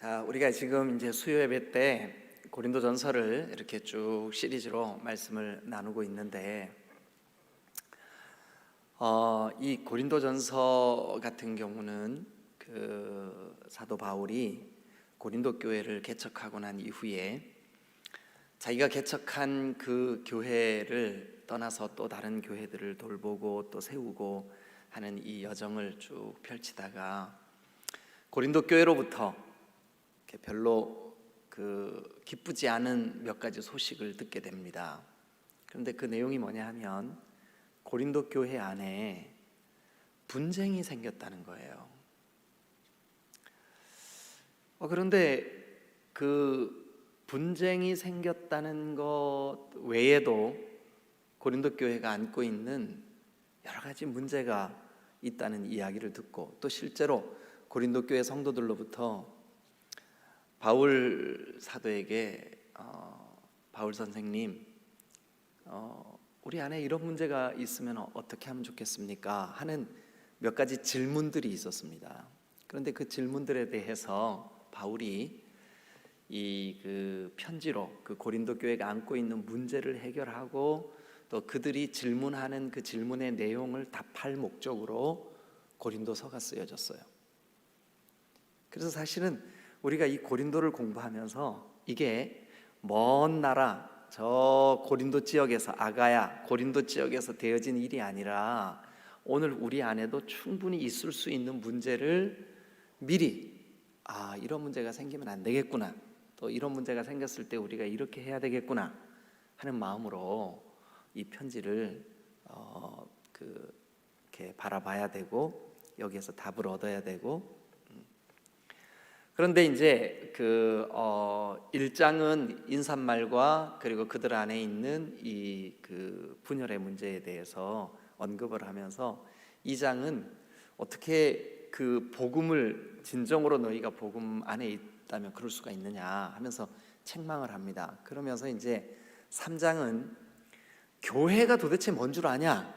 자, 우리가 지금 이제 수요 예배 때 고린도전서를 이렇게 쭉 시리즈로 말씀을 나누고 있는데, 이 고린도전서 같은 경우는 그 사도 바울이 고린도 교회를 개척하고 난 이후에 자기가 개척한 그 교회를 떠나서 또 다른 교회들을 돌보고 또 세우고 하는 이 여정을 쭉 펼치다가 고린도 교회로부터 별로 기쁘지 않은 몇 가지 소식을 듣게 됩니다. 그런데 그 내용이 뭐냐 하면 고린도 교회 안에 분쟁이 생겼다는 거예요. 그런데 그 분쟁이 생겼다는 것 외에도 고린도 교회가 안고 있는 여러 가지 문제가 있다는 이야기를 듣고, 또 실제로 고린도 교회 성도들로부터 바울 사도에게 바울 선생님, 우리 안에 이런 문제가 있으면 어떻게 하면 좋겠습니까? 하는 몇 가지 질문들이 있었습니다. 그런데 그 질문들에 대해서 바울이 그 편지로 그 고린도 교회가 안고 있는 문제를 해결하고 또 그들이 질문하는 그 질문의 내용을 답할 목적으로 고린도서가 쓰여졌어요. 그래서 사실은 우리가 이 고린도를 공부하면서 이게 먼 나라 저 고린도 지역에서, 아가야 고린도 지역에서 되어진 일이 아니라 오늘 우리 안에도 충분히 있을 수 있는 문제를 미리 이런 문제가 생기면 안 되겠구나, 또 이런 문제가 생겼을 때 우리가 이렇게 해야 되겠구나 하는 마음으로 이 편지를 이렇게 바라봐야 되고 여기에서 답을 얻어야 되고, 그런데 이제 1장은 인사말과 그리고 그들 안에 있는 그 분열의 문제에 대해서 언급을 하면서 2장은 어떻게 그 복음을 진정으로 너희가 복음 안에 있다면 그럴 수가 있느냐 하면서 책망을 합니다. 그러면서 이제 3장은 교회가 도대체 뭔 줄 아냐?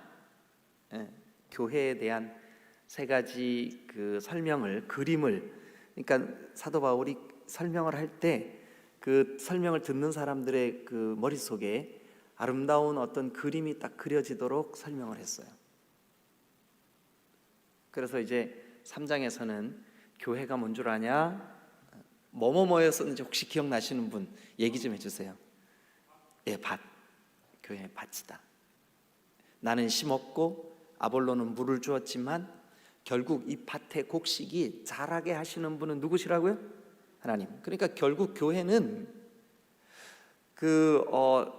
교회에 대한 세 가지 그 설명을, 그림을, 그러니까 사도 바울이 설명을 할 때 그 설명을 듣는 사람들의 그 머릿속에 아름다운 어떤 그림이 딱 그려지도록 설명을 했어요. 그래서 이제 3장에서는 교회가 뭔 줄 아냐? 뭐였었는지 혹시 기억나시는 분 얘기 좀 해주세요. 밭. 교회의 밭이다. 나는 심었고 아볼로는 물을 주었지만 결국 이 밭의 곡식이 자라게 하시는 분은 누구시라고요? 하나님. 그러니까 결국 교회는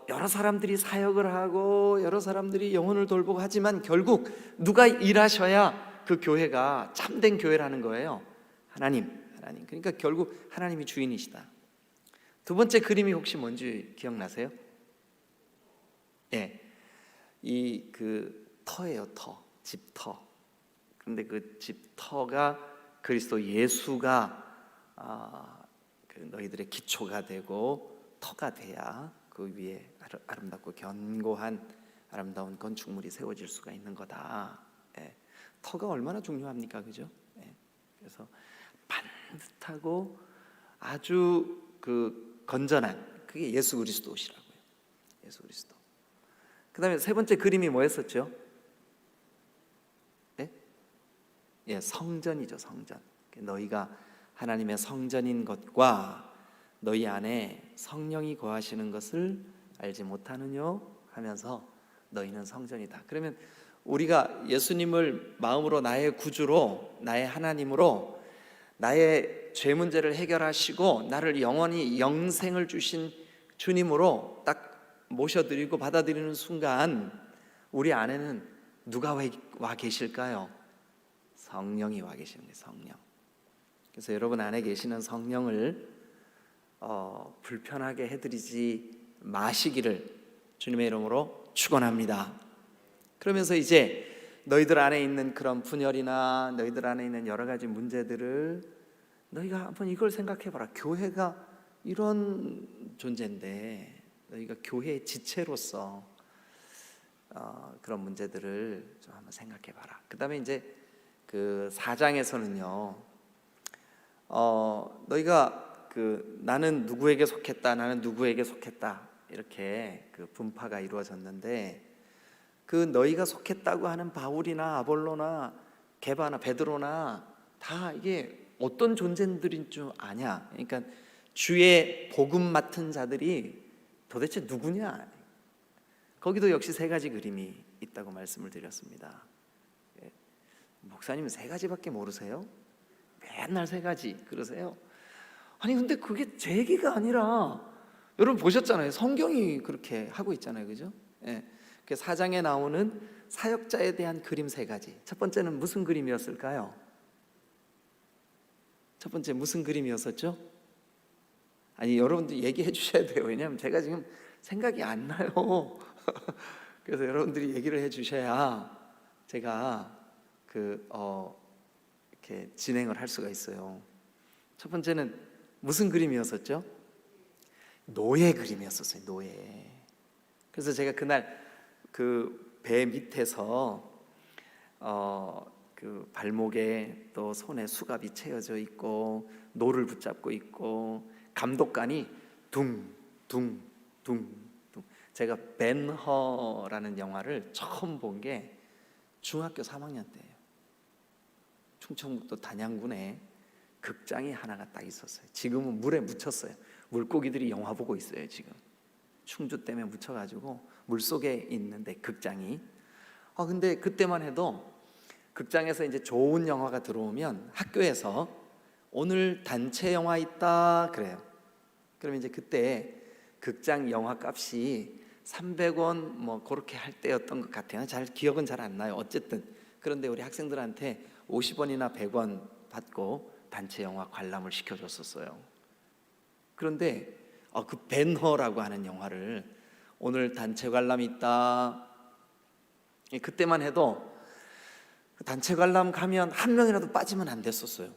여러 사람들이 사역을 하고 여러 사람들이 영혼을 돌보고 하지만 결국 누가 일하셔야 그 교회가 참된 교회라는 거예요. 하나님. 그러니까 결국 하나님이 주인이시다. 두 번째 그림이 혹시 뭔지 기억나세요? 터예요. 집터. 그런데 그 집터가 그리스도 예수가 너희들의 기초가 되고 터가 돼야 그 위에 아름답고 견고한 아름다운 건축물이 세워질 수가 있는 거다. 터가 얼마나 중요합니까, 그죠? 그래서 반듯하고 아주 그 건전한, 그게 예수 그리스도시라고요. 예수 그리스도. 그 다음에 세 번째 그림이 뭐였었죠? 성전이죠. 성전. 너희가 하나님의 성전인 것과 너희 안에 성령이 거하시는 것을 알지 못하느뇨 하면서 너희는 성전이다. 그러면 우리가 예수님을 마음으로 나의 구주로, 나의 하나님으로, 나의 죄 문제를 해결하시고 나를 영원히 영생을 주신 주님으로 딱 모셔드리고 받아들이는 순간 우리 안에는 누가 와 계실까요? 성령이 와 계시는 거예요. 성령. 그래서 여러분 안에 계시는 성령을 불편하게 해드리지 마시기를 주님의 이름으로 축원합니다. 그러면서 이제 너희들 안에 있는 그런 분열이나 너희들 안에 있는 여러 가지 문제들을 너희가 한번 이걸 생각해봐라. 교회가 이런 존재인데 너희가 교회의 지체로서 그런 문제들을 좀 한번 생각해봐라. 그 다음에 이제 그 4장에서는요 너희가 나는 누구에게 속했다, 나는 누구에게 속했다 이렇게 분파가 이루어졌는데, 너희가 속했다고 하는 바울이나 아볼로나 게바나 베드로나 다 이게 어떤 존재들인 줄 아냐? 그러니까 주의 복음 맡은 자들이 도대체 누구냐? 거기도 역시 세 가지 그림이 있다고 말씀을 드렸습니다. 목사님은 세 가지밖에 모르세요? 맨날 세 가지 그러세요? 아니 근데 그게 제 얘기가 아니라 여러분 보셨잖아요. 성경이 그렇게 하고 있잖아요, 그죠? 그 4장에 나오는 사역자에 대한 그림 세 가지. 첫 번째는 무슨 그림이었을까요? 첫 번째 무슨 그림이었었죠? 아니 여러분들 얘기해 주셔야 돼요. 왜냐하면 제가 지금 생각이 안 나요. 그래서 여러분들이 얘기를 해 주셔야 제가 이렇게 진행을 할 수가 있어요. 첫 번째는 무슨 그림이었었죠? 노예 그림이었었어요. 노예. 그래서 제가 그날 배 밑에서 발목에 또 손에 수갑이 채워져 있고 노를 붙잡고 있고 감독관이 둥둥둥둥. 제가 벤허라는 영화를 처음 본 게 중학교 3학년 때예요. 충청북도 단양군에 극장이 하나가 딱 있었어요. 지금은 물에 묻혔어요. 물고기들이 영화 보고 있어요. 지금 충주 때문에 묻혀가지고 물속에 있는데 극장이. 근데 그때만 해도 극장에서 이제 좋은 영화가 들어오면 학교에서 오늘 단체 영화 있다 그래요. 그러면 이제 그때 극장 영화 값이 300원 뭐 그렇게 할 때였던 것 같아요. 기억은 잘 안 나요. 어쨌든 그런데 우리 학생들한테 50원이나 100원 받고 단체 영화 관람을 시켜줬었어요. 그런데 그 벤허라고 하는 영화를 오늘 단체 관람 있다. 그때만 해도 단체 관람 가면 한 명이라도 빠지면 안 됐었어요.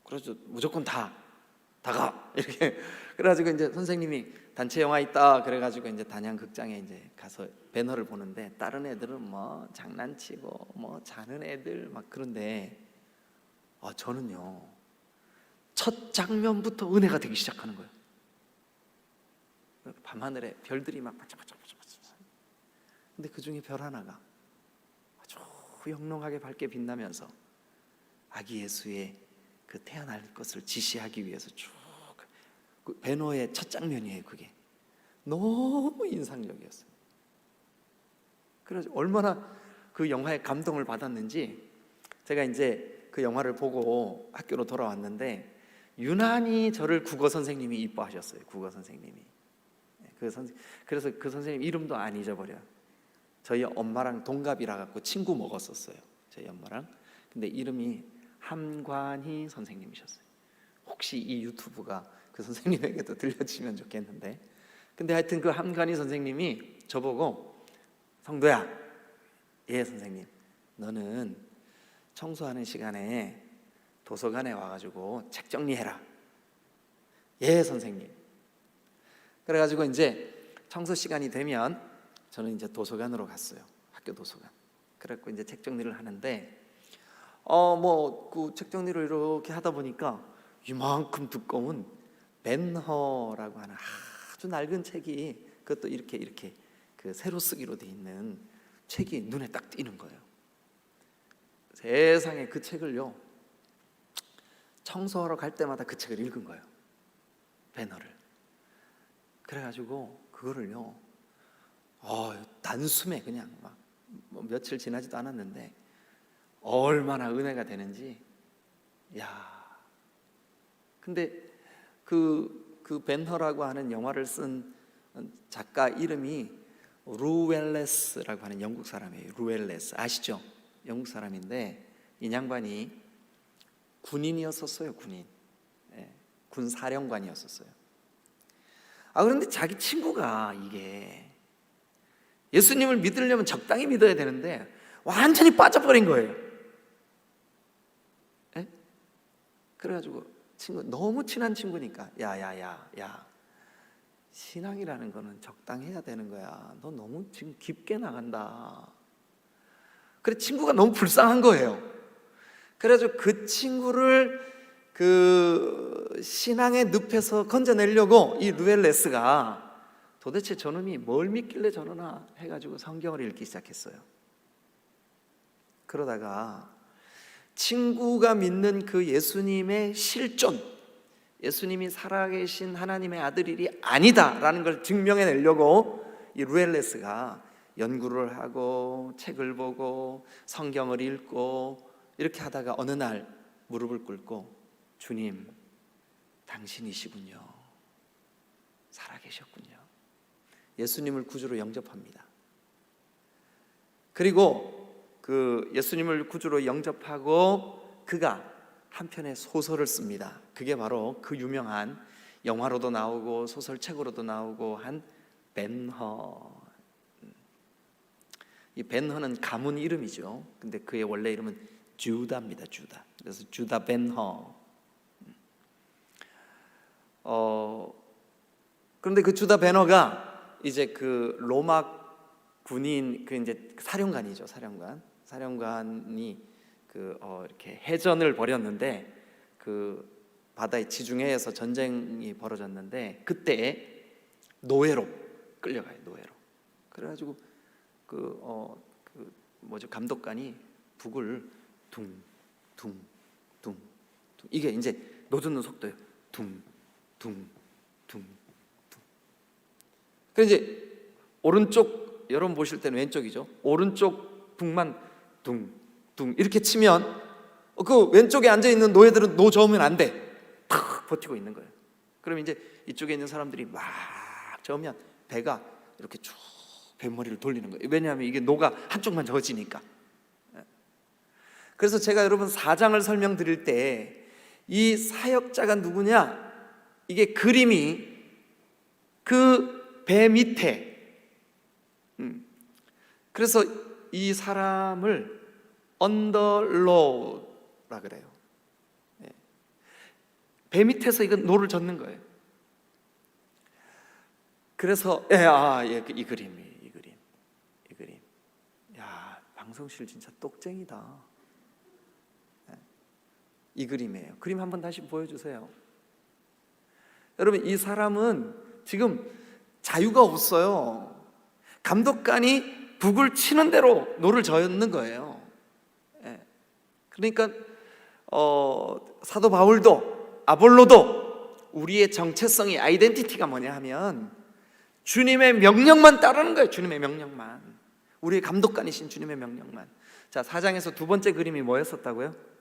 그래서 무조건 다가 이렇게. 그래가지고 이제 선생님이 단체 영화 있다 그래가지고 이제 단양 극장에 이제 가서 배너를 보는데 다른 애들은 뭐 장난치고 뭐 자는 애들 막 그런데 저는요 첫 장면부터 은혜가 되기 시작하는 거예요. 밤하늘에 별들이 막 반짝반짝반짝. 근데 그 중에 별 하나가 아주 영롱하게 밝게 빛나면서 아기 예수의 태어날 것을 지시하기 위해서 쭉 베너의 첫 장면이에요. 그게 너무 인상적이었어요. 그래서 얼마나 그 영화에 감동을 받았는지 제가 이제 그 영화를 보고 학교로 돌아왔는데 유난히 저를 국어 선생님이 이뻐하셨어요. 국어 선생님이. 그래서 그 선생님 이름도 안 잊어버려요. 저희 엄마랑 동갑이라 갖고 친구 먹었었어요. 저희 엄마랑. 근데 이름이 함관희 선생님이셨어요. 혹시 이 유튜브가 그 선생님에게도 들려주시면 좋겠는데. 근데 하여튼 그 함관희 선생님이 저보고 성도야, 예 선생님, 너는 청소하는 시간에 도서관에 와가지고 책 정리해라. 예 선생님. 그래가지고 이제 청소 시간이 되면 저는 이제 도서관으로 갔어요. 학교 도서관. 그래갖고 이제 책 정리를 하는데 그 책 정리를 이렇게 하다 보니까 이만큼 두꺼운 벤허라고 하는 아주 낡은 책이, 그것도 이렇게 세로 쓰기로 돼 있는 책이 눈에 딱 띄는 거예요. 세상에 그 책을요 청소하러 갈 때마다 그 책을 읽은 거예요. 벤허를. 그래가지고 그거를요 단숨에 그냥 막 며칠 지나지도 않았는데 얼마나 은혜가 되는지. 근데 그 벤허라고 하는 영화를 쓴 작가 이름이 루웰레스라고 하는 영국 사람이에요. 루웰레스 아시죠? 영국 사람인데 이 양반이 군인이었었어요. 군 사령관이었었어요. 그런데 자기 친구가 이게 예수님을 믿으려면 적당히 믿어야 되는데 완전히 빠져버린 거예요. 그래가지고 너무 친한 친구니까 야 신앙이라는 거는 적당해야 되는 거야. 너 너무 지금 깊게 나간다. 그래 친구가 너무 불쌍한 거예요. 그래가지고 그 친구를 그 신앙의 늪에서 건져내려고 이 루엘레스가 도대체 저놈이 뭘 믿길래 저러나 해가지고 성경을 읽기 시작했어요. 그러다가 친구가 믿는 그 예수님의 실존, 예수님이 살아계신 하나님의 아들이 아니다라는 걸 증명해내려고 이 루엘레스가 연구를 하고 책을 보고 성경을 읽고 이렇게 하다가 어느 날 무릎을 꿇고 주님, 당신이시군요. 살아계셨군요. 예수님을 구주로 영접합니다. 그리고 그 예수님을 구주로 영접하고 그가 한 편의 소설을 씁니다. 그게 바로 그 유명한 영화로도 나오고 소설책으로도 나오고 한 벤허. 이 벤허는 가문 이름이죠. 근데 그의 원래 이름은 주다입니다. 주다. 그래서 주다 벤허. 그런데 그 주다 벤허가 이제 그 로마 군인 그 이제 사령관이죠. 사령관이 그 이렇게 해전을 벌였는데 그 바다의 지중해에서 전쟁이 벌어졌는데 그때 노예로 끌려가요. 노예로. 그래가지고 그 뭐죠, 감독관이 북을 둥둥둥 이게 이제 노젓는 속도예요. 둥둥둥둥. 그래서 이제 오른쪽, 여러분 보실 때는 왼쪽이죠. 오른쪽 북만 둥둥 이렇게 치면 그 왼쪽에 앉아 있는 노예들은 노 저으면 안 돼. 탁 버티고 있는 거예요. 그럼 이제 이쪽에 있는 사람들이 막 저으면 배가 이렇게 쭉 뱃머리를 돌리는 거예요. 왜냐하면 이게 노가 한쪽만 저어지니까. 그래서 제가 여러분 사장을 설명드릴 때 이 사역자가 누구냐, 이게 그림이 그 배 밑에, 그래서 이 사람을 언더로우라 그래요. 배 밑에서 이건 노를 젓는 거예요. 그래서 이 그림. 야, 방송실 진짜 똑쟁이다. 이 그림이에요. 그림 한번 다시 보여주세요. 여러분, 이 사람은 지금 자유가 없어요. 감독관이 북을 치는 대로 노를 저는 거예요. 그러니까 사도 바울도 아볼로도 우리의 정체성이, 아이덴티티가 뭐냐 하면 주님의 명령만 따르는 거예요. 주님의 명령만. 우리의 감독관이신 주님의 명령만. 자, 4장에서 두 번째 그림이 뭐였었다고요?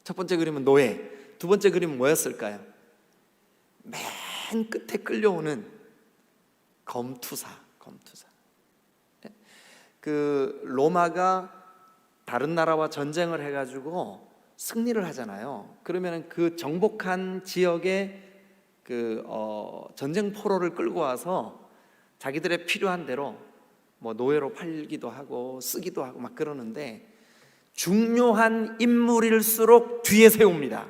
첫 번째 그림은 노예, 두 번째 그림은 뭐였을까요? 맨 끝에 끌려오는 검투사. 그 로마가 다른 나라와 전쟁을 해가지고 승리를 하잖아요. 그러면 그 정복한 지역에 그 전쟁 포로를 끌고 와서 자기들의 필요한 대로 뭐 노예로 팔기도 하고 쓰기도 하고 막 그러는데, 중요한 인물일수록 뒤에 세웁니다.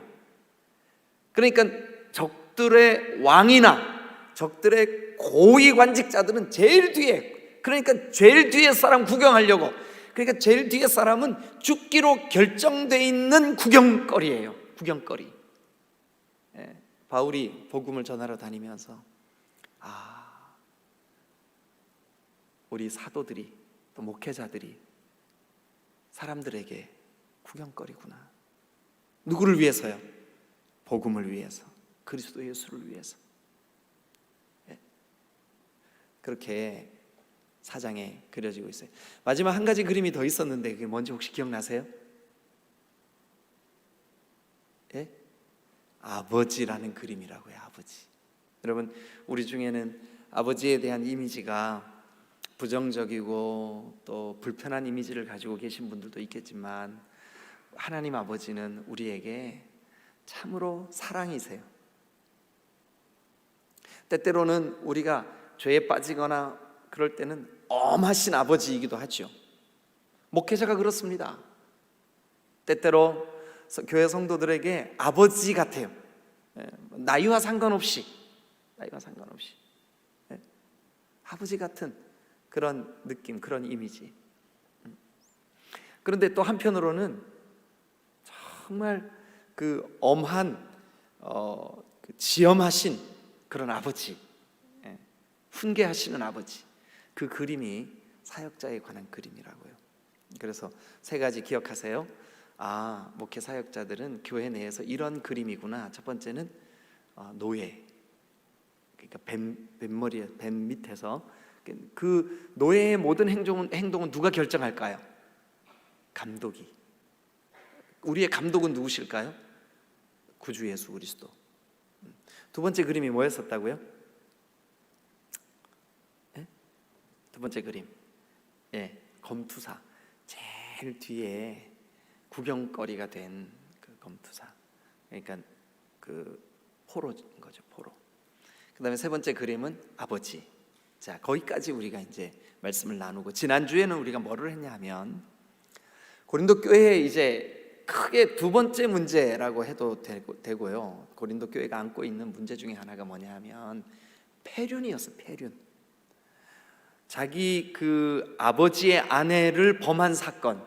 그러니까 적들의 왕이나 적들의 고위 관직자들은 제일 뒤에, 그러니까 제일 뒤에 사람 구경하려고, 그러니까 제일 뒤에 사람은 죽기로 결정돼 있는 구경거리예요. 구경거리. 바울이 복음을 전하러 다니면서 우리 사도들이, 또 목회자들이 사람들에게 구경거리구나. 누구를 위해서요? 복음을 위해서, 그리스도 예수를 위해서. 그렇게 사장에 그려지고 있어요. 마지막 한 가지 그림이 더 있었는데 그게 뭔지 혹시 기억나세요? 아버지라는 그림이라고요. 아버지. 여러분, 우리 중에는 아버지에 대한 이미지가 부정적이고 또 불편한 이미지를 가지고 계신 분들도 있겠지만, 하나님 아버지는 우리에게 참으로 사랑이세요. 때때로는 우리가 죄에 빠지거나 그럴 때는 엄하신 아버지이기도 하죠. 목회자가 그렇습니다. 때때로 교회 성도들에게 아버지 같아요. 나이와 상관없이 아버지 같은 그런 느낌, 그런 이미지. 그런데 또 한편으로는 정말 그 엄한 그 지엄하신 그런 아버지, 예, 훈계하시는 아버지, 그 그림이 사역자에 관한 그림이라고요. 그래서 세 가지 기억하세요. 아, 목회 사역자들은 교회 내에서 이런 그림이구나. 첫 번째는 노예, 그러니까 뱀 밑에서 그 노예의 모든 행동은 누가 결정할까요? 감독이. 우리의 감독은 누구실까요? 구주 예수 그리스도. 두 번째 그림이 뭐였었다고요? 예? 두 번째 그림, 예, 검투사. 제일 뒤에 구경거리가 된 그 검투사. 그러니까 그 포로인 거죠, 포로. 그다음에 세 번째 그림은 아버지. 자, 거기까지 우리가 이제 말씀을 나누고, 지난주에는 우리가 뭐를 했냐 하면 고린도 교회에 이제 크게 두 번째 문제라고 해도 되고요. 고린도 교회가 안고 있는 문제 중에 하나가 뭐냐 하면 폐륜이었어. 폐륜. 자기 그 아버지의 아내를 범한 사건.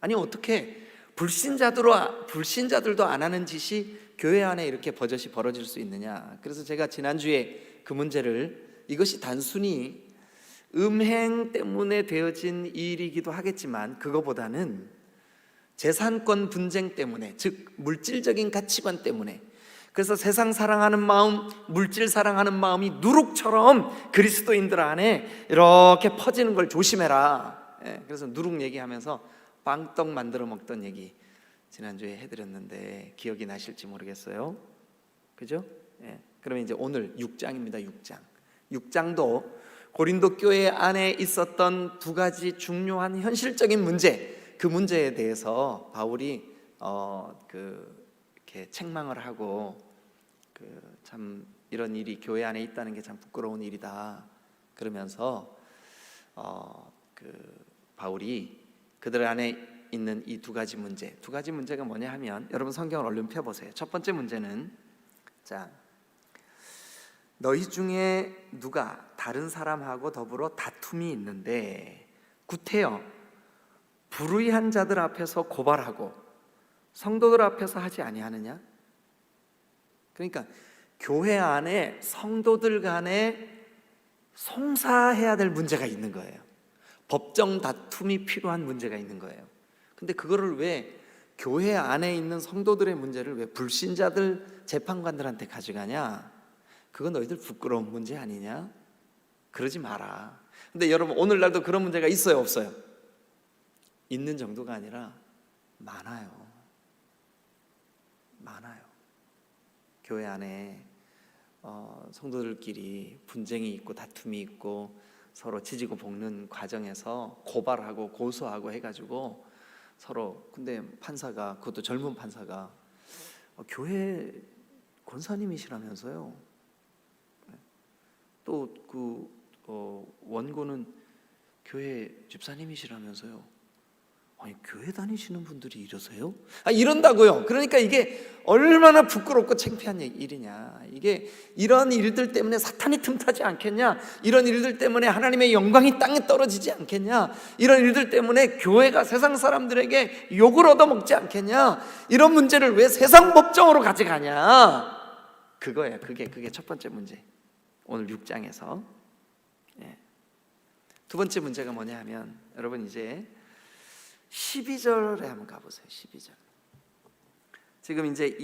아니, 어떻게 불신자들도 안 하는 짓이 교회 안에 이렇게 버젓이 벌어질 수 있느냐. 그래서 제가 지난주에 그 문제를, 이것이 단순히 음행 때문에 되어진 일이기도 하겠지만 그거보다는 재산권 분쟁 때문에, 즉 물질적인 가치관 때문에, 그래서 세상 사랑하는 마음, 물질 사랑하는 마음이 누룩처럼 그리스도인들 안에 이렇게 퍼지는 걸 조심해라. 그래서 누룩 얘기하면서 빵떡 만들어 먹던 얘기 지난주에 해드렸는데 기억이 나실지 모르겠어요. 그죠? 그러면 이제 오늘 6장입니다. 6장도 고린도 교회 안에 있었던 두 가지 중요한 현실적인 문제, 그 문제에 대해서 바울이 이렇게 책망을 하고, 참 이런 일이 교회 안에 있다는 게 참 부끄러운 일이다 그러면서 바울이 그들 안에 있는 이 두 가지 문제가 뭐냐 하면, 여러분 성경을 얼른 펴보세요. 첫 번째 문제는, 자, 너희 중에 누가 다른 사람하고 더불어 다툼이 있는데 구태여 불의한 자들 앞에서 고발하고 성도들 앞에서 하지 아니하느냐? 그러니까 교회 안에 성도들 간에 송사해야 될 문제가 있는 거예요. 법정 다툼이 필요한 문제가 있는 거예요. 근데 그거를 왜 교회 안에 있는 성도들의 문제를 왜 불신자들 재판관들한테 가져가냐? 그건 너희들 부끄러운 문제 아니냐? 그러지 마라. 근데 여러분, 오늘날도 그런 문제가 있어요, 없어요? 있는 정도가 아니라 많아요. 교회 안에 성도들끼리 분쟁이 있고 다툼이 있고 서로 지지고 볶는 과정에서 고발하고 고소하고 해가지고 서로, 근데 판사가, 그것도 젊은 판사가 교회 권사님이시라면서요. 또 원고는 교회 집사님이시라면서요. 아니, 교회 다니시는 분들이 이러세요? 이런다고요. 그러니까 이게 얼마나 부끄럽고 창피한 일이냐. 이게 이런 일들 때문에 사탄이 틈타지 않겠냐? 이런 일들 때문에 하나님의 영광이 땅에 떨어지지 않겠냐? 이런 일들 때문에 교회가 세상 사람들에게 욕을 얻어먹지 않겠냐? 이런 문제를 왜 세상 법정으로 가져가냐? 그거예요. 그게 첫 번째 문제. 오늘 6장에서. 두 번째 문제가 뭐냐 하면, 여러분 이제 12절에 한번 가보세요. 12절. 지금 이제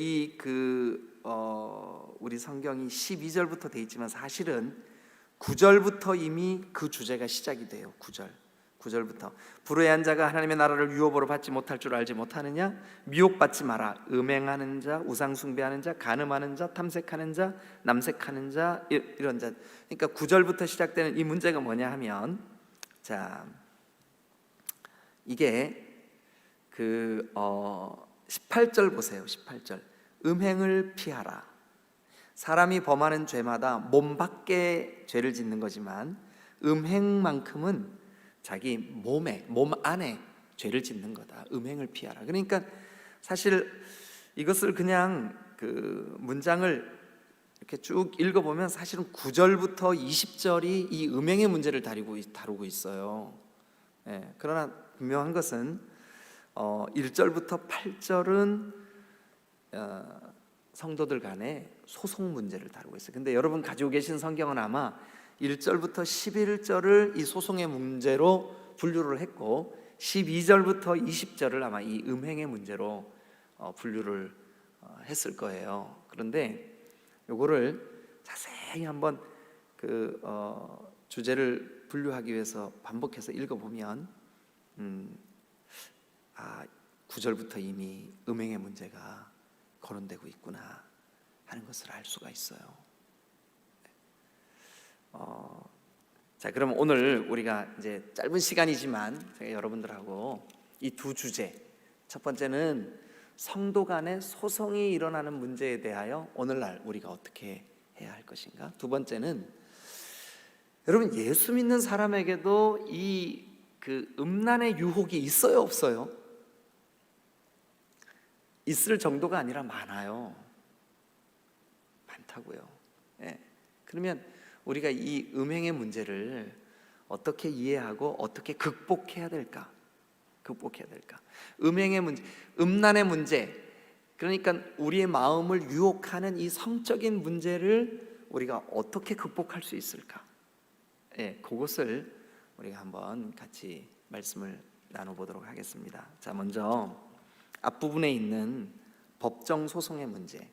우리 성경이 12절부터 돼 있지만 사실은 9절부터 이미 그 주제가 시작이 돼요. 9절부터 불의한 자가 하나님의 나라를 유업으로 받지 못할 줄 알지 못하느냐? 미혹받지 마라. 음행하는 자, 우상 숭배하는 자, 간음하는 자, 탐색하는 자, 남색하는 자, 이런 자. 그러니까 9절부터 시작되는 이 문제가 뭐냐 하면, 자, 이게 18절 보세요. 18절. 음행을 피하라. 사람이 범하는 죄마다 몸 밖에 죄를 짓는 거지만 음행만큼은 자기 몸 안에 죄를 짓는 거다. 음행을 피하라. 그러니까 사실 이것을 그냥 그 문장을 이렇게 쭉 읽어보면 사실은 9절부터 20절이 이 음행의 문제를 다루고 있어요. 그러나 분명한 것은 1절부터 8절은 성도들 간의 소송 문제를 다루고 있어요. 근데 여러분 가지고 계신 성경은 아마 1절부터 11절을 이 소송의 문제로 분류를 했고 12절부터 20절을 아마 이 음행의 문제로 분류를 했을 거예요. 그런데 요거를 자세히 한번 그 주제를 분류하기 위해서 반복해서 읽어보면 9절부터 이미 음행의 문제가 거론되고 있구나 하는 것을 알 수가 있어요. 자, 그럼 오늘 우리가 이제 짧은 시간이지만 제가 여러분들하고 이 두 주제, 첫 번째는 성도 간의 소송이 일어나는 문제에 대하여 오늘날 우리가 어떻게 해야 할 것인가, 두 번째는 여러분 예수 믿는 사람에게도 이 그 음란의 유혹이 있어요, 없어요? 있을 정도가 아니라 많아요. 많다고요. 예. 그러면 우리가 이 음행의 문제를 어떻게 이해하고 어떻게 극복해야 될까? 음행의 문제, 음란의 문제, 그러니까 우리의 마음을 유혹하는 이 성적인 문제를 우리가 어떻게 극복할 수 있을까? 예, 그것을 우리가 한번 같이 말씀을 나눠보도록 하겠습니다. 자, 먼저 앞부분에 있는 법정 소송의 문제.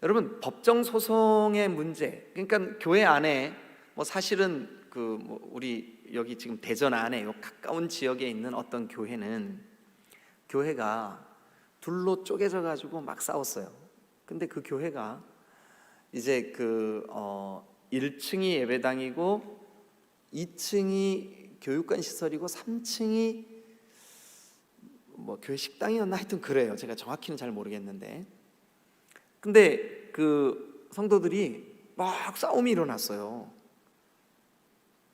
여러분, 법정 소송의 문제, 그러니까 교회 안에 사실은 우리 여기 지금 대전 안에 요 가까운 지역에 있는 어떤 교회는 교회가 둘로 쪼개져 가지고 막 싸웠어요. 근데 그 교회가 이제 1층이 예배당이고 2층이 교육관 시설이고 3층이 교회 식당이었나 하여튼 그래요. 제가 정확히는 잘 모르겠는데, 근데 그 성도들이 막 싸움이 일어났어요.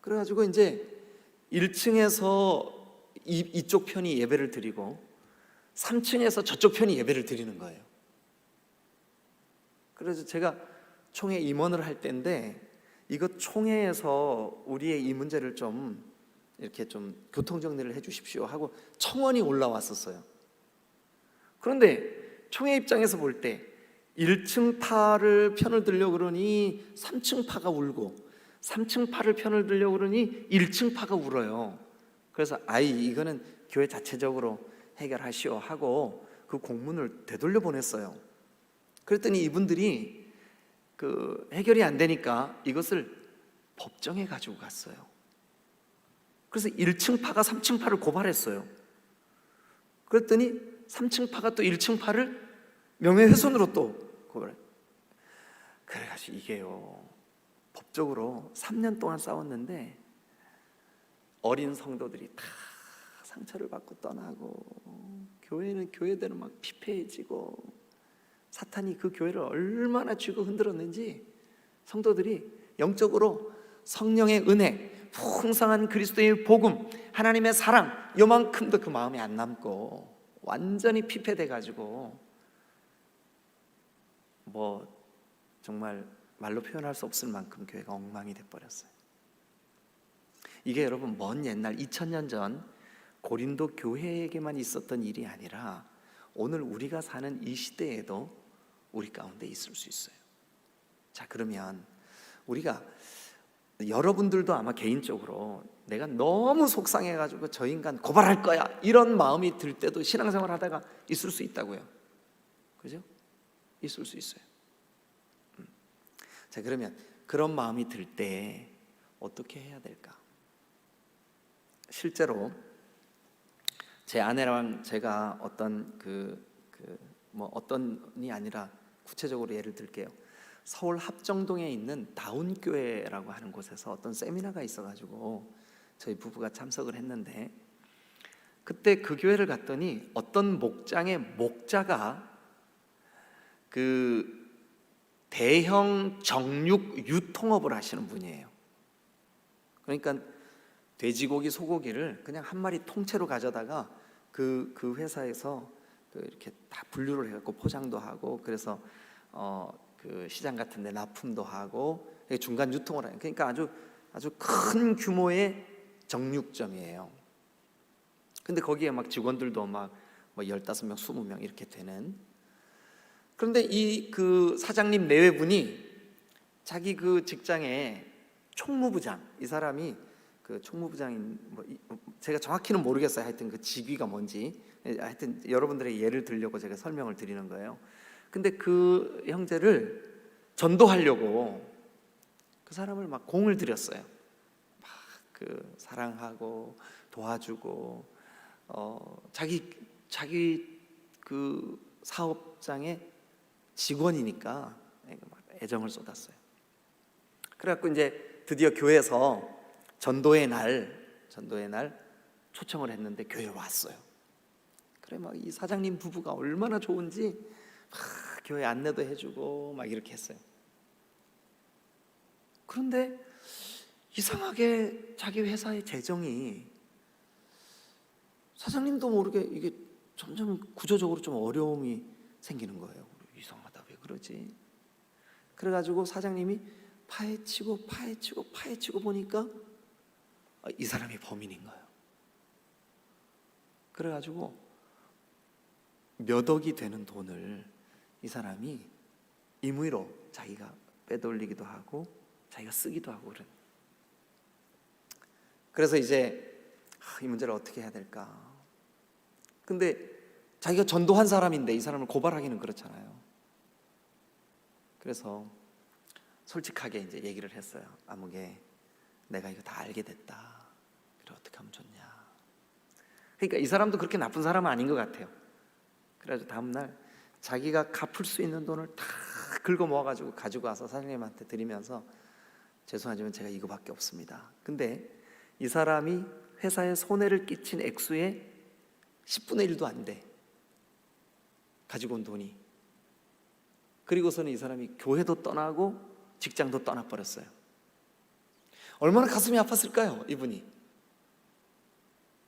그래가지고 이제 1층에서 이쪽 편이 예배를 드리고 3층에서 저쪽 편이 예배를 드리는 거예요. 그래서 제가 총회 임원을 할 때인데 이거 총회에서 우리의 이 문제를 좀 이렇게 좀 교통정리를 해주십시오 하고 청원이 올라왔었어요. 그런데 총회 입장에서 볼 때 1층 파를 편을 들려고 그러니 3층 파가 울고 3층 파를 편을 들려고 그러니 1층 파가 울어요. 그래서 이거는 교회 자체적으로 해결하시오 하고 그 공문을 되돌려 보냈어요. 그랬더니 이분들이 해결이 안 되니까 이것을 법정에 가지고 갔어요. 그래서 1층 파가 3층 파를 고발했어요. 그랬더니 3층 파가 또 1층 파를 명예훼손으로 또 고발해. 그래가지고 이게요, 법적으로 3년 동안 싸웠는데 어린 성도들이 다 상처를 받고 떠나고 교회는 교회대로 막 피폐해지고 사탄이 그 교회를 얼마나 쥐고 흔들었는지 성도들이 영적으로 성령의 은혜, 풍성한 그리스도의 복음, 하나님의 사랑 요만큼도 그 마음에 안 남고 완전히 피폐돼 가지고 정말 말로 표현할 수 없을 만큼 교회가 엉망이 돼버렸어요. 이게 여러분 먼 옛날 2000년 전 고린도 교회에게만 있었던 일이 아니라 오늘 우리가 사는 이 시대에도 우리 가운데 있을 수 있어요. 자, 그러면 우리가 여러분들도 아마 개인적으로 내가 너무 속상해가지고 저 인간 고발할 거야 이런 마음이 들 때도 신앙생활 하다가 있을 수 있다고요. 그죠? 있을 수 있어요. 자, 그러면 그런 마음이 들 때 어떻게 해야 될까? 실제로 제 아내랑 제가 어떤이 아니라 구체적으로 예를 들게요. 서울 합정동에 있는 다운교회라고 하는 곳에서 어떤 세미나가 있어가지고 저희 부부가 참석을 했는데, 그때 그 교회를 갔더니 어떤 목장의 목자가 대형 정육 유통업을 하시는 분이에요. 그러니까 돼지고기, 소고기를 그냥 한 마리 통째로 가져다가 그 회사에서 이렇게 다 분류를 해갖고 포장도 하고, 그래서 그 시장 같은 데 납품도 하고 중간 유통을 해요. 그러니까 아주 큰 규모의 정육점이에요. 근데 거기에 막 직원들도 막 15명, 20명 이렇게 되는 그런데 이 그 사장님 내외분이 자기 그 직장에 총무부장, 이 사람이 그 총무부장인 제가 정확히는 모르겠어요. 하여튼 그 직위가 뭔지, 하여튼 여러분들의 예를 들려고 제가 설명을 드리는 거예요. 근데 그 형제를 전도하려고 그 사람을 막 공을 들였어요. 막 그 사랑하고 도와주고, 자기 그 사업장의 직원이니까 애정을 쏟았어요. 그래갖고 이제 드디어 교회에서 전도의 날 초청을 했는데 교회에 왔어요. 그래 막 이 사장님 부부가 얼마나 좋은지 막 교회 안내도 해주고 막 이렇게 했어요. 그런데 이상하게 자기 회사의 재정이 사장님도 모르게 이게 점점 구조적으로 좀 어려움이 생기는 거예요. 이상하다, 왜 그러지? 그래가지고 사장님이 파헤치고 보니까 이 사람이 범인인 거예요. 그래가지고 몇 억이 되는 돈을 이 사람이 임의로 자기가 빼돌리기도 하고 자기가 쓰기도 하고 그런. 그래서 이제 이 문제를 어떻게 해야 될까? 근데 자기가 전도한 사람인데 이 사람을 고발하기는 그렇잖아요. 그래서 솔직하게 이제 얘기를 했어요. 아무개, 내가 이거 다 알게 됐다. 그래 어떻게 하면 좋냐? 그러니까 이 사람도 그렇게 나쁜 사람은 아닌 것 같아요. 그래가지고 다음날 자기가 갚을 수 있는 돈을 다 긁어 모아가지고 가지고 와서 사장님한테 드리면서 죄송하지만 제가 이거밖에 없습니다. 근데 이 사람이 회사에 손해를 끼친 액수의 10분의 1도 안 돼. 가지고 온 돈이. 그리고서는 이 사람이 교회도 떠나고 직장도 떠나버렸어요. 얼마나 가슴이 아팠을까요, 이분이?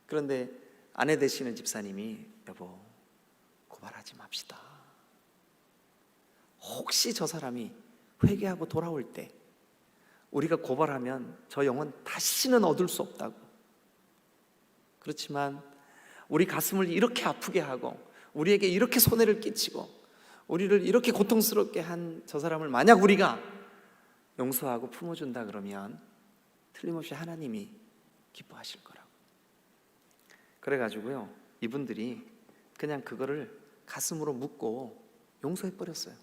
그런데 아내 되시는 집사님이 여보, 고발하지 맙시다. 혹시 저 사람이 회개하고 돌아올 때 우리가 고발하면 저 영혼 다시는 얻을 수 없다고. 그렇지만 우리 가슴을 이렇게 아프게 하고 우리에게 이렇게 손해를 끼치고 우리를 이렇게 고통스럽게 한 저 사람을 만약 우리가 용서하고 품어준다 그러면 틀림없이 하나님이 기뻐하실 거라고. 그래가지고요, 이분들이 그냥 그거를 가슴으로 묻고 용서해버렸어요.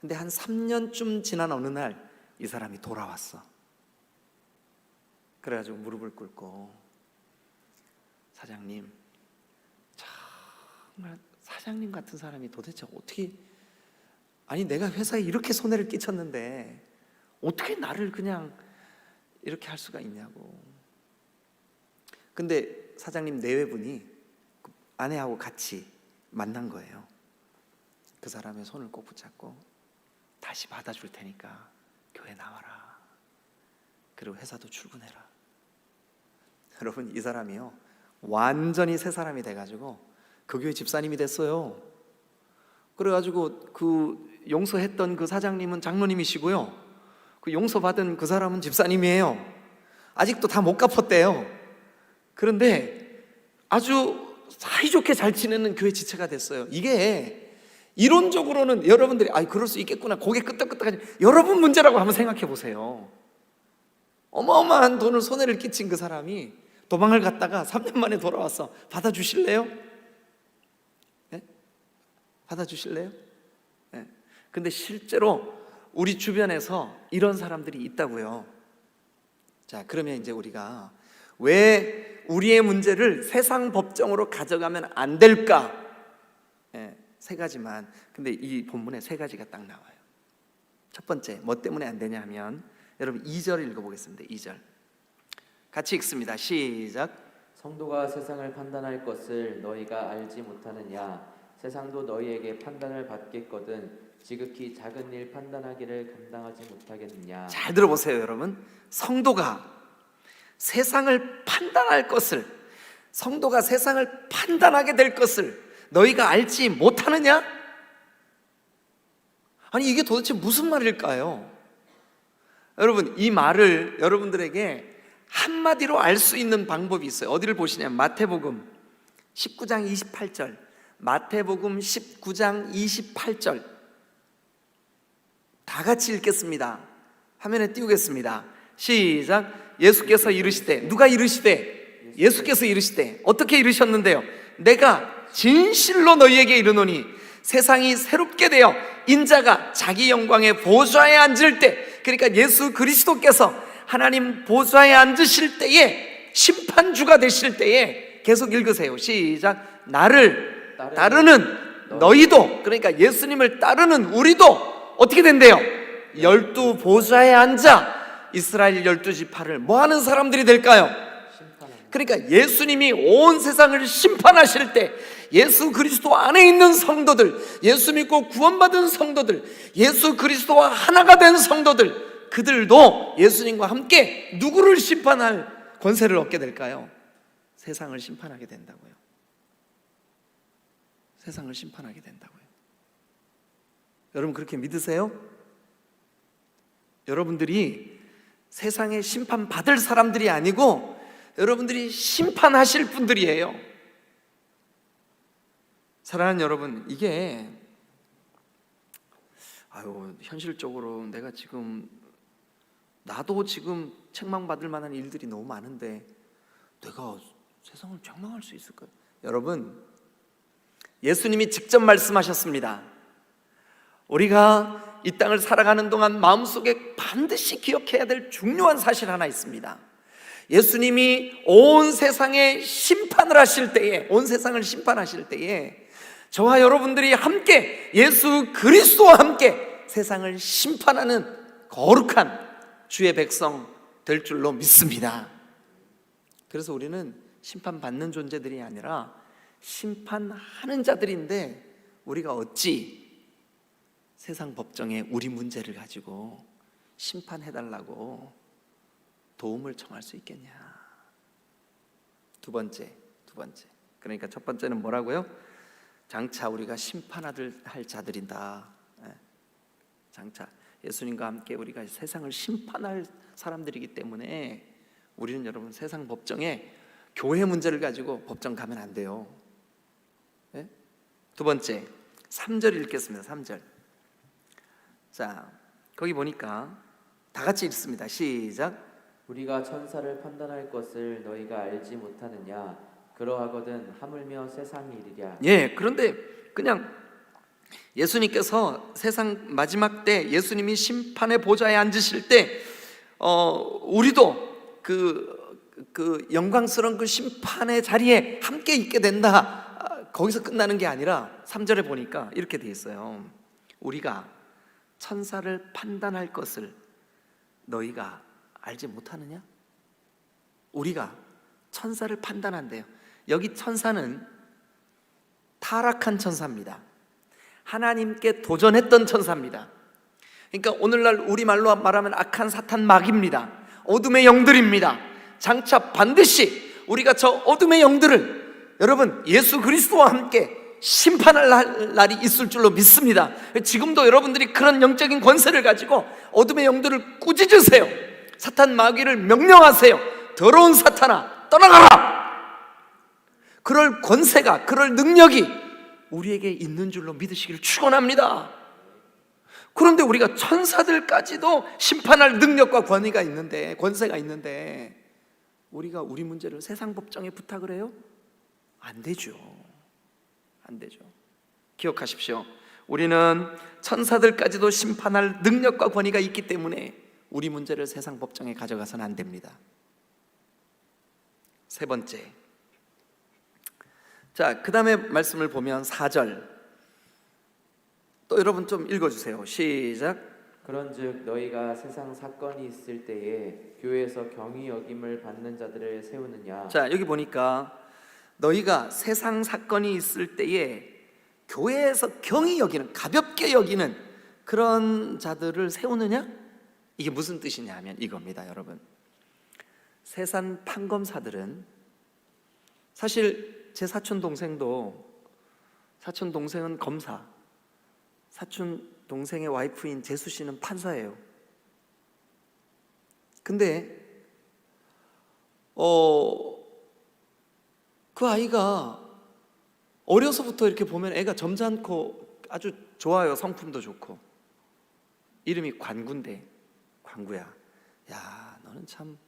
근데 한 3년쯤 지난 어느 날 이 사람이 돌아왔어. 그래가지고 무릎을 꿇고, 사장님, 정말 사장님 같은 사람이 도대체 어떻게, 아니 내가 회사에 이렇게 손해를 끼쳤는데 어떻게 나를 그냥 이렇게 할 수가 있냐고. 근데 사장님 내외분이 아내하고 같이 만난 거예요. 그 사람의 손을 꼭 붙잡고 다시 받아줄 테니까 교회 나와라. 그리고 회사도 출근해라. 여러분, 이 사람이요 완전히 새 사람이 돼가지고 그 교회 집사님이 됐어요. 그래가지고 그 용서했던 그 사장님은 장로님이시고요, 그 용서받은 그 사람은 집사님이에요. 아직도 다 못 갚았대요. 그런데 아주 사이좋게 잘 지내는 교회 지체가 됐어요. 이게 이론적으로는 여러분들이 그럴 수 있겠구나, 고개 끄덕끄덕하지, 여러분 문제라고 한번 생각해 보세요. 어마어마한 돈을 손해를 끼친 그 사람이 도망을 갔다가 3년 만에 돌아와서 받아주실래요? 네? 받아주실래요? 네. 근데 실제로 우리 주변에서 이런 사람들이 있다고요. 자, 그러면 이제 우리가 왜 우리의 문제를 세상 법정으로 가져가면 안 될까? 네, 세 가지만. 근데 이 본문에 세 가지가 딱 나와요. 첫 번째, 뭐 때문에 안 되냐 하면, 여러분 2절 읽어보겠습니다. 2절 같이 읽습니다. 시작. 성도가 세상을 판단할 것을 너희가 알지 못하느냐? 세상도 너희에게 판단을 받겠거든 지극히 작은 일 판단하기를 감당하지 못하겠느냐? 잘 들어보세요, 여러분. 성도가 세상을 판단할 것을, 성도가 세상을 판단하게 될 것을 너희가 알지 못하느냐? 아니 이게 도대체 무슨 말일까요? 여러분, 이 말을 여러분들에게 한마디로 알 수 있는 방법이 있어요. 어디를 보시냐면 마태복음 19장 28절, 마태복음 19장 28절 다 같이 읽겠습니다. 화면에 띄우겠습니다. 시작. 예수께서 이르시되, 누가 이르시되? 예수께서 이르시되. 어떻게 이르셨는데요? 내가 진실로 너희에게 이르노니 세상이 새롭게 되어 인자가 자기 영광의 보좌에 앉을 때, 그러니까 예수 그리스도께서 하나님 보좌에 앉으실 때에, 심판주가 되실 때에, 계속 읽으세요. 시작. 나를 따르는 너희도, 그러니까 예수님을 따르는 우리도 어떻게 된대요? 12 보좌에 앉아 이스라엘 12지파를 뭐하는 사람들이 될까요? 그러니까 예수님이 온 세상을 심판하실 때 예수 그리스도 안에 있는 성도들, 예수 믿고 구원받은 성도들, 예수 그리스도와 하나가 된 성도들, 그들도 예수님과 함께 누구를 심판할 권세를 얻게 될까요? 세상을 심판하게 된다고요. 세상을 심판하게 된다고요. 여러분 그렇게 믿으세요? 여러분들이 세상에 심판받을 사람들이 아니고 여러분들이 심판하실 분들이에요. 사랑하는 여러분, 이게 현실적으로 내가 지금, 나도 지금 책망받을 만한 일들이 너무 많은데 내가 세상을 책망할 수 있을까요? 여러분, 예수님이 직접 말씀하셨습니다. 우리가 이 땅을 살아가는 동안 마음속에 반드시 기억해야 될 중요한 사실 하나 있습니다. 예수님이 온 세상에 심판을 하실 때에, 온 세상을 심판하실 때에 저와 여러분들이 함께 예수 그리스도와 함께 세상을 심판하는 거룩한 주의 백성 될 줄로 믿습니다. 그래서 우리는 심판받는 존재들이 아니라 심판하는 자들인데, 우리가 어찌 세상 법정에 우리 문제를 가지고 심판해달라고 도움을 청할 수 있겠냐. 두 번째. 그러니까 첫 번째는 뭐라고요? 장차 우리가 심판할 자들이다. 장차 예수님과 함께 우리가 세상을 심판할 사람들이기 때문에 우리는 여러분 세상 법정에 교회 문제를 가지고 법정 가면 안 돼요. 두 번째, 3절 읽겠습니다. 3절. 자, 거기 보니까 다 같이 읽습니다. 시작. 우리가 천사를 판단할 것을 너희가 알지 못하느냐? 그러하거든 하물며 세상이 이르랴. 예, 그런데 그냥 예수님께서 세상 마지막 때 예수님이 심판의 보좌에 앉으실 때 우리도 그 영광스러운 그 심판의 자리에 함께 있게 된다. 거기서 끝나는 게 아니라 3절에 보니까 이렇게 돼 있어요. 우리가 천사를 판단할 것을 너희가 알지 못하느냐? 우리가 천사를 판단한대요. 여기 천사는 타락한 천사입니다. 하나님께 도전했던 천사입니다. 그러니까 오늘날 우리말로 말하면 악한 사탄 마귀입니다. 어둠의 영들입니다. 장차 반드시 우리가 저 어둠의 영들을 여러분 예수 그리스도와 함께 심판할 날이 있을 줄로 믿습니다. 지금도 여러분들이 그런 영적인 권세를 가지고 어둠의 영들을 꾸짖으세요. 사탄 마귀를 명령하세요. 더러운 사탄아 떠나가라. 그럴 권세가, 그럴 능력이 우리에게 있는 줄로 믿으시기를 축원합니다. 그런데 우리가 천사들까지도 심판할 능력과 권위가 있는데, 권세가 있는데 우리가 우리 문제를 세상 법정에 부탁을 해요? 안 되죠. 안 되죠. 기억하십시오. 우리는 천사들까지도 심판할 능력과 권위가 있기 때문에 우리 문제를 세상 법정에 가져가서는 안 됩니다. 세 번째. 자, 그 다음에 말씀을 보면 4절 또 여러분 좀 읽어주세요. 시작. 그런즉 너희가 세상 사건이 있을 때에 교회에서 경히 여김을 받는 자들을 세우느냐. 자, 여기 보니까 너희가 세상 사건이 있을 때에 교회에서 경히 여기는, 가볍게 여기는 그런 자들을 세우느냐? 이게 무슨 뜻이냐 하면 이겁니다. 여러분, 세상 판검사들은, 사실 제 사촌 동생은 검사, 사촌 동생의 와이프인 재수 씨는 판사예요. 근데 그 아이가 어려서부터 이렇게 보면 애가 점잖고 아주 좋아요. 성품도 좋고. 이름이 관구인데, 관구야, 야 너는 참.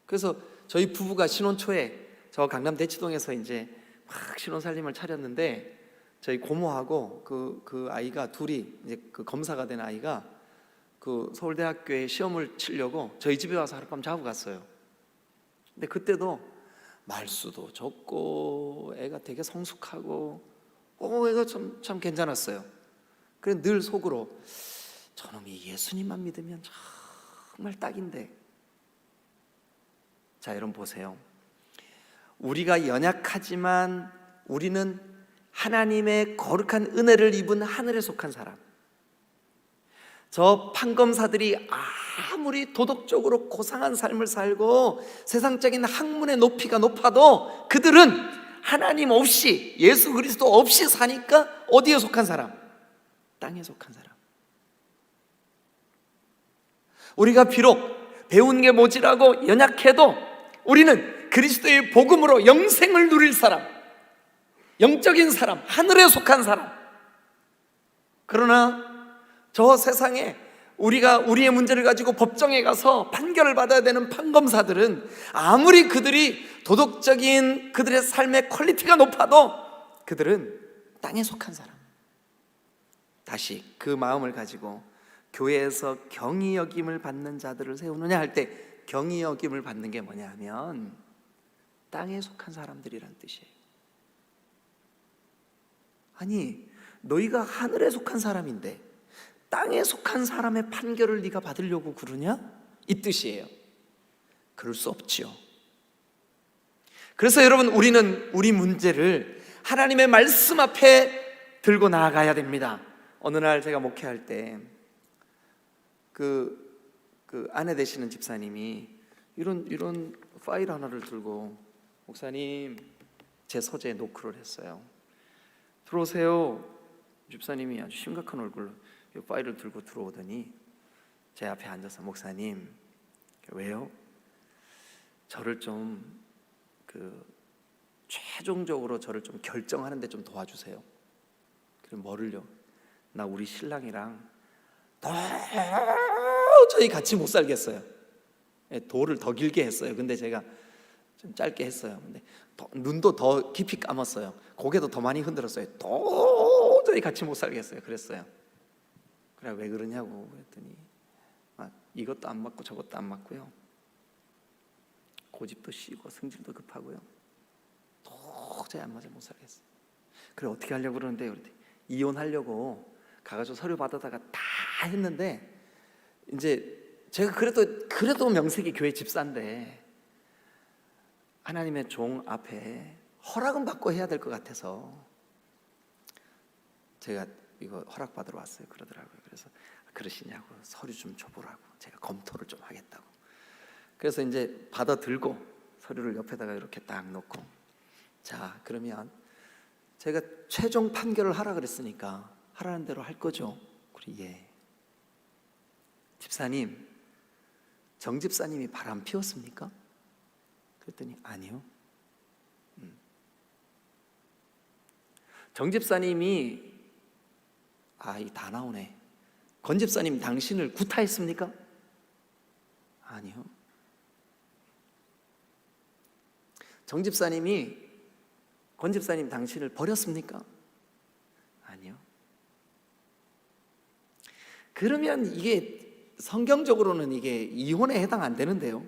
그래서 저희 부부가 신혼 초에 저 강남 대치동에서 이제 막 신혼 살림을 차렸는데, 저희 고모하고 그 아이가 둘이 이제 그 검사가 된 아이가 그 서울대학교에 시험을 치려고 저희 집에 와서 하룻밤 자고 갔어요. 근데 그때도 말수도 적고 애가 되게 성숙하고 애가 참 괜찮았어요. 그래 늘 속으로 저놈이 예수님만 믿으면 정말 딱인데. 자, 여러분 보세요. 우리가 연약하지만 우리는 하나님의 거룩한 은혜를 입은 하늘에 속한 사람. 저 판검사들이 아무리 도덕적으로 고상한 삶을 살고 세상적인 학문의 높이가 높아도 그들은 하나님 없이, 예수 그리스도 없이 사니까 어디에 속한 사람? 땅에 속한 사람. 우리가 비록 배운 게 모자라고 연약해도 우리는 그리스도의 복음으로 영생을 누릴 사람, 영적인 사람, 하늘에 속한 사람. 그러나 저 세상에 우리가 우리의 문제를 가지고 법정에 가서 판결을 받아야 되는 판검사들은 아무리 그들이 도덕적인 그들의 삶의 퀄리티가 높아도 그들은 땅에 속한 사람. 다시 그 마음을 가지고 교회에서 경히 여김을 받는 자들을 세우느냐 할 때, 경히 여김을 받는 게 뭐냐 하면 땅에 속한 사람들이란 뜻이에요. 아니, 너희가 하늘에 속한 사람인데 땅에 속한 사람의 판결을 네가 받으려고 그러냐? 이 뜻이에요. 그럴 수 없지요. 그래서 여러분, 우리는 우리 문제를 하나님의 말씀 앞에 들고 나아가야 됩니다. 어느 날 제가 목회할 때 그 아내 되시는 집사님이 이런 파일 하나를 들고, 목사님, 제 서재에 노크를 했어요. 들어오세요. 집사님이 아주 심각한 얼굴로 이 파일을 들고 들어오더니 제 앞에 앉아서, 목사님, 왜요? 저를 좀 최종적으로 저를 좀 결정하는 데 좀 도와주세요. 그럼 뭐를요? 나 우리 신랑이랑 도저히 같이 못 살겠어요. 도를 더 길게 했어요. 근데 제가 좀 짧게 했어요. 근데 눈도 더 깊이 감았어요. 고개도 더 많이 흔들었어요. 도저히 같이 못 살겠어요. 그랬어요. 그래, 왜 그러냐고 그랬더니 이것도 안 맞고 저것도 안 맞고요, 고집도 시고 성질도 급하고요, 도저히 안 맞아 못 살겠어요. 그래, 어떻게 하려고 그러는데, 그랬더니 이혼하려고 가가지고 서류 받아다가 다 했는데, 이제 제가 그래도 명색이 교회 집사인데 하나님의 종 앞에 허락은 받고 해야 될 것 같아서 제가 이거 허락 받으러 왔어요. 그러더라고요. 그래서 그러시냐고, 서류 좀 줘보라고, 제가 검토를 좀 하겠다고. 그래서 이제 받아 들고 서류를 옆에다가 이렇게 딱 놓고, 자, 그러면 제가 최종 판결을 하라 그랬으니까 하라는 대로 할 거죠? 그래, 예. 집사님, 정 집사님이 바람 피웠습니까? 그랬더니 아니요. 정 집사님이, 이 다 나오네. 권 집사님, 당신을 구타했습니까? 아니요. 정 집사님이, 권 집사님, 당신을 버렸습니까? 아니요. 그러면 이게 성경적으로는 이게 이혼에 해당 안 되는데요.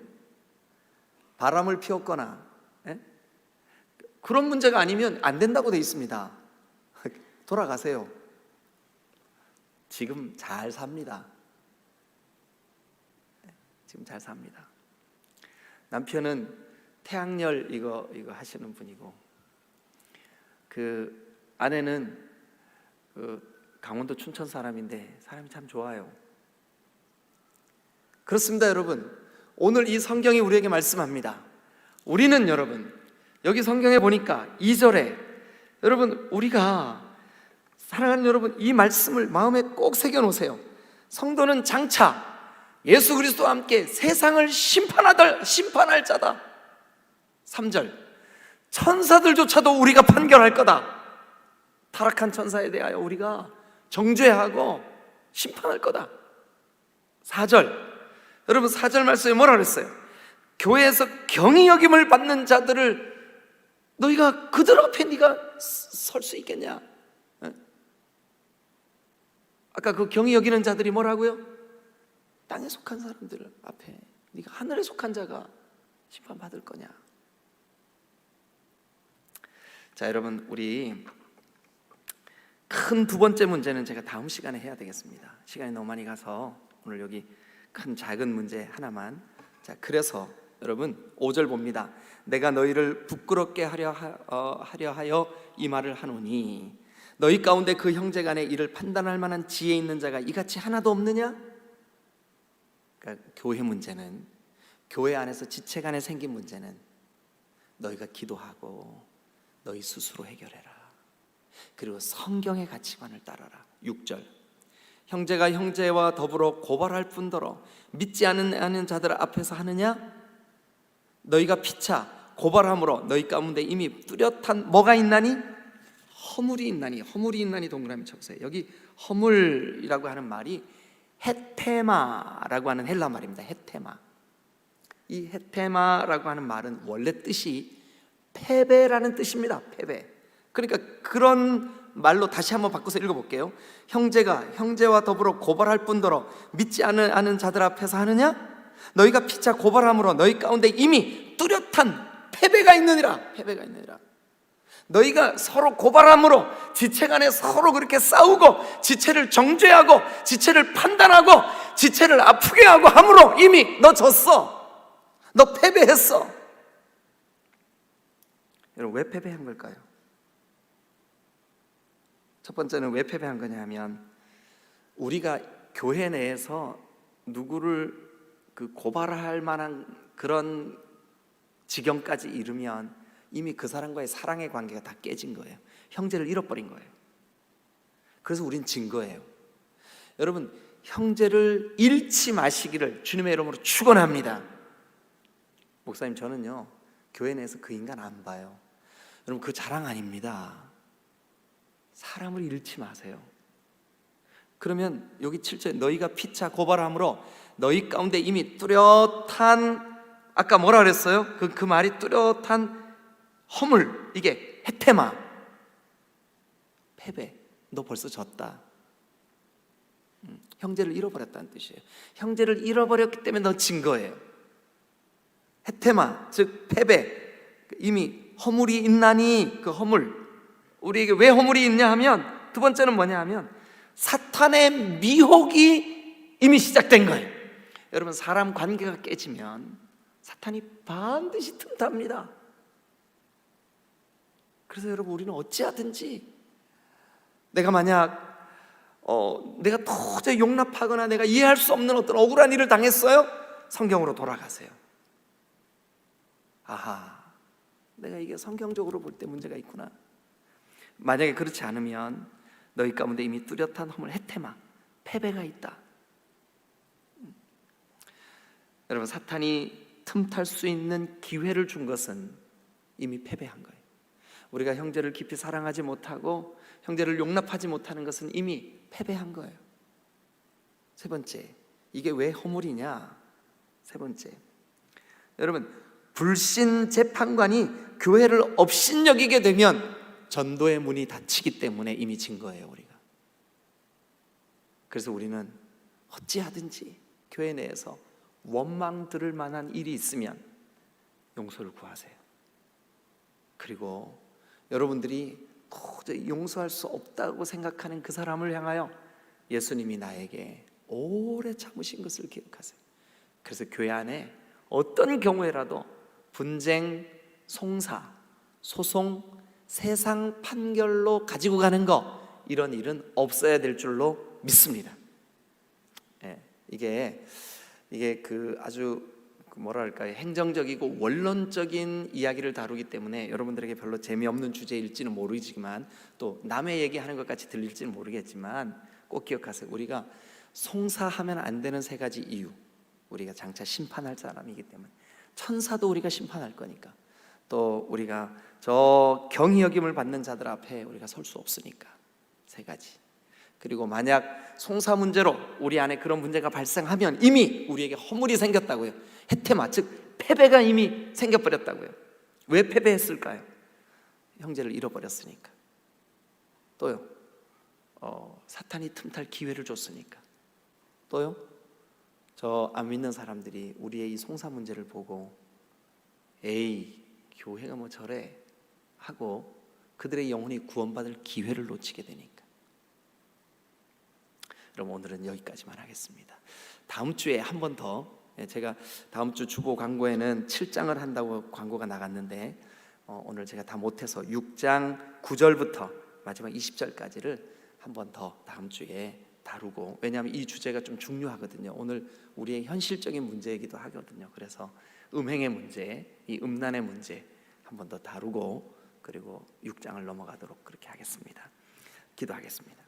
바람을 피웠거나 그런 문제가 아니면 안 된다고 돼 있습니다. 돌아가세요. 지금 잘 삽니다. 지금 잘 삽니다. 남편은 태양열 이거 하시는 분이고, 그 아내는 강원도 춘천 사람인데 사람이 참 좋아요. 그렇습니다. 여러분, 오늘 이 성경이 우리에게 말씀합니다. 우리는, 여러분, 여기 성경에 보니까 2절에, 여러분, 우리가, 사랑하는 여러분, 이 말씀을 마음에 꼭 새겨놓으세요. 성도는 장차 예수 그리스도와 함께 세상을 심판할 자다. 3절, 천사들조차도 우리가 판결할 거다. 타락한 천사에 대하여 우리가 정죄하고 심판할 거다. 4절, 여러분 4절 말씀에 뭐라 그랬어요? 교회에서 경히 여김을 받는 자들을 너희가 그들 앞에 네가 설 수 있겠냐? 아까 그 경히 여기는 자들이 뭐라고요? 땅에 속한 사람들 앞에 네가 하늘에 속한 자가 심판받을 거냐? 자, 여러분, 우리 큰 두 번째 문제는 제가 다음 시간에 해야 되겠습니다. 시간이 너무 많이 가서 오늘 여기 큰 작은 문제 하나만. 자, 그래서 여러분 5절 봅니다. 내가 너희를 부끄럽게 하려 하여 이 말을 하노니 너희 가운데 그 형제간의 일을 판단할 만한 지혜 있는 자가 이같이 하나도 없느냐? 그러니까 교회 문제는, 교회 안에서 지체간에 생긴 문제는 너희가 기도하고 너희 스스로 해결해라. 그리고 성경의 가치관을 따라라. 6절, 형제가 형제와 더불어 고발할 뿐더러 믿지 않는 자들 앞에서 하느냐? 너희가 피차 고발함으로 너희 가운데 이미 뚜렷한 뭐가 있나니? 허물이 있나니. 허물이 있나니 동그라미 쳐보세요. 여기 허물이라고 하는 말이 헤테마라고 하는 헬라 말입니다. 헤테마. 이 헤테마라고 하는 말은 원래 뜻이 패배라는 뜻입니다. 패배. 그러니까 그런 말로 다시 한번 바꿔서 읽어볼게요. 형제가 형제와 더불어 고발할 뿐더러 믿지 않는 자들 앞에서 하느냐? 너희가 피차 고발함으로 너희 가운데 이미 뚜렷한 패배가 있느니라. 패배가 있느니라. 너희가 서로 고발함으로 지체간에 서로 그렇게 싸우고 지체를 정죄하고 지체를 판단하고 지체를 아프게 하고 함으로 이미 너 졌어. 너 패배했어. 여러분, 왜 패배한 걸까요? 첫 번째는 왜 패배한 거냐 하면, 우리가 교회 내에서 누구를 고발할 만한 그런 지경까지 이르면 이미 그 사람과의 사랑의 관계가 다 깨진 거예요. 형제를 잃어버린 거예요. 그래서 우린 진 거예요. 여러분, 형제를 잃지 마시기를 주님의 이름으로 축원합니다. 목사님, 저는요 교회 내에서 그 인간 안 봐요. 여러분, 그 자랑 아닙니다. 사람을 잃지 마세요. 그러면 여기 7절, 너희가 피차 고발함으로 너희 가운데 이미 뚜렷한, 아까 뭐라 그랬어요? 그 말이 뚜렷한 허물, 이게 헤테마, 패배. 너 벌써 졌다. 형제를 잃어버렸다는 뜻이에요. 형제를 잃어버렸기 때문에 너 진 거예요. 헤테마, 즉 패배. 이미 허물이 있나니, 그 허물, 우리에게 왜 허물이 있냐 하면, 두 번째는 뭐냐 하면 사탄의 미혹이 이미 시작된 거예요. 여러분, 사람 관계가 깨지면 사탄이 반드시 틈탑니다. 그래서 여러분, 우리는 어찌하든지 내가 만약 내가 도저히 용납하거나 내가 이해할 수 없는 어떤 억울한 일을 당했어요? 성경으로 돌아가세요. 아하, 내가 이게 성경적으로 볼 때 문제가 있구나. 만약에 그렇지 않으면 너희 가운데 이미 뚜렷한 허물, 헤테마, 패배가 있다. 여러분, 사탄이 틈탈 수 있는 기회를 준 것은 이미 패배한 거예요. 우리가 형제를 깊이 사랑하지 못하고 형제를 용납하지 못하는 것은 이미 패배한 거예요. 세 번째, 이게 왜 허물이냐? 세 번째, 여러분, 불신 재판관이 교회를 업신여기게 되면 전도의 문이 닫히기 때문에 이미 진 거예요, 우리가. 그래서 우리는 어찌하든지 교회 내에서 원망 들을 만한 일이 있으면 용서를 구하세요. 그리고 여러분들이 도저히 용서할 수 없다고 생각하는 그 사람을 향하여 예수님이 나에게 오래 참으신 것을 기억하세요. 그래서 교회 안에 어떤 경우에라도 분쟁, 송사, 소송, 세상 판결로 가지고 가는 거, 이런 일은 없어야 될 줄로 믿습니다. 이게 아주 뭐랄까요, 행정적이고 원론적인 이야기를 다루기 때문에 여러분들에게 별로 재미없는 주제일지는 모르지만, 또 남의 얘기하는 것 같이 들릴지는 모르겠지만 꼭 기억하세요. 우리가 송사하면 안 되는 세 가지 이유, 우리가 장차 심판할 사람이기 때문에, 천사도 우리가 심판할 거니까, 또 우리가 저 경히 여김을 받는 자들 앞에 우리가 설 수 없으니까. 세 가지. 그리고 만약 송사 문제로 우리 안에 그런 문제가 발생하면 이미 우리에게 허물이 생겼다고요. 헤테마, 즉 패배가 이미 생겨버렸다고요. 왜 패배했을까요? 형제를 잃어버렸으니까. 또요, 사탄이 틈탈 기회를 줬으니까. 또요, 저 안 믿는 사람들이 우리의 이 송사 문제를 보고 에이, 교회가 뭐 저래 하고 그들의 영혼이 구원받을 기회를 놓치게 되니까. 그럼 오늘은 여기까지만 하겠습니다. 다음 주에 한 번 더, 제가 다음 주 주보 광고에는 7장을 한다고 광고가 나갔는데 오늘 제가 다 못해서 6장 9절부터 마지막 20절까지를 한 번 더 다음 주에 다루고, 왜냐하면 이 주제가 좀 중요하거든요. 오늘 우리의 현실적인 문제이기도 하거든요. 그래서 음행의 문제, 이 음란의 문제 한 번 더 다루고, 그리고 6장을 넘어가도록 그렇게 하겠습니다. 기도하겠습니다.